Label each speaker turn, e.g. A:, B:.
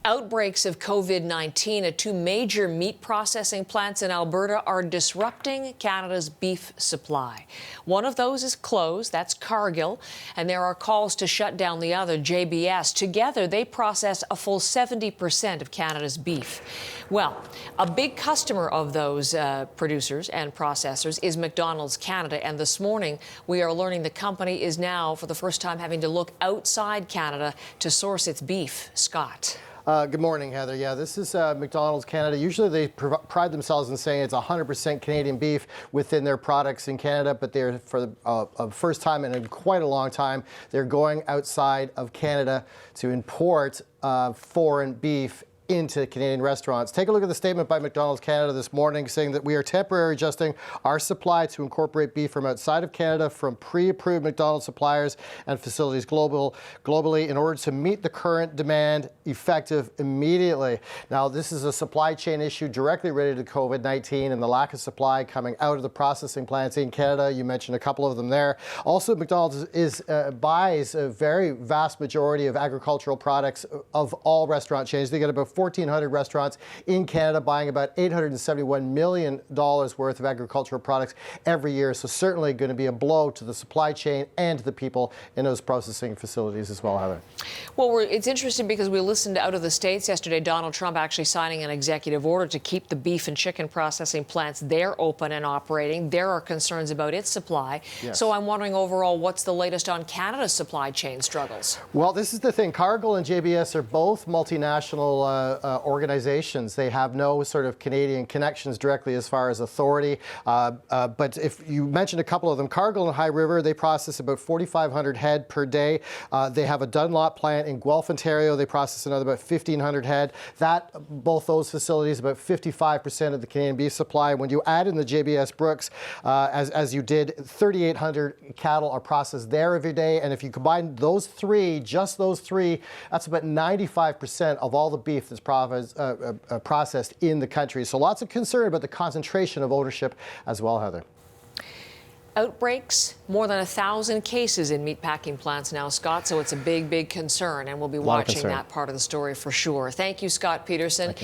A: Outbreaks of COVID-19 at two major meat processing plants in Alberta are disrupting Canada's beef supply. One of those is closed, that's Cargill, and there are calls to shut down the other, JBS. Together, they process a full 70% of Canada's beef. Well, a big customer of those producers and processors is McDonald's Canada, and this morning we are learning the company is now, for the first time, having to look outside Canada to source its beef. Scott.
B: Good morning, Heather. Yeah, this is McDonald's Canada. Usually they pride themselves in saying it's 100% Canadian beef within their products in Canada, but they're, for the first time in quite a long time, they're going outside of Canada to import foreign beef into Canadian restaurants. Take a look at the statement by McDonald's Canada this morning saying that we are temporarily adjusting our supply to incorporate beef from outside of Canada from pre-approved McDonald's suppliers and facilities globally in order to meet the current demand effective immediately. Now, this is a supply chain issue directly related to COVID-19 and the lack of supply coming out of the processing plants in Canada. You mentioned a couple of them there. Also, McDonald's buys a very vast majority of agricultural products of all restaurant chains. They get about 1,400 restaurants in Canada buying about $871 million worth of agricultural products every year. So certainly going to be a blow to the supply chain and to the people in those processing facilities as well, Heather.
A: Well, it's interesting because we listened out of the States yesterday, Donald Trump actually signing an executive order to keep the beef and chicken processing plants there open and operating. There are concerns about its supply.
B: Yes.
A: So I'm wondering overall, what's the latest on Canada's supply chain struggles?
B: Well, this is the thing. Cargill and JBS are both multinational organizations. They have no sort of Canadian connections directly as far as authority. But if you mentioned a couple of them, Cargill and High River, they process about 4,500 head per day. They have a Dunlop plant in Guelph, Ontario. They process another about 1,500 head. Both those facilities, about 55% of the Canadian beef supply. When you add in the JBS Brooks, as you did, 3,800 cattle are processed there every day. And if you combine those three, just those three, that's about 95% of all the beef that's processed in the country. So lots of concern about the concentration of ownership as well, Heather.
A: Outbreaks, more than 1,000 cases in meatpacking plants now, Scott, so it's a big, big concern, and we'll be watching that part of the story for sure. Thank you, Scott Peterson.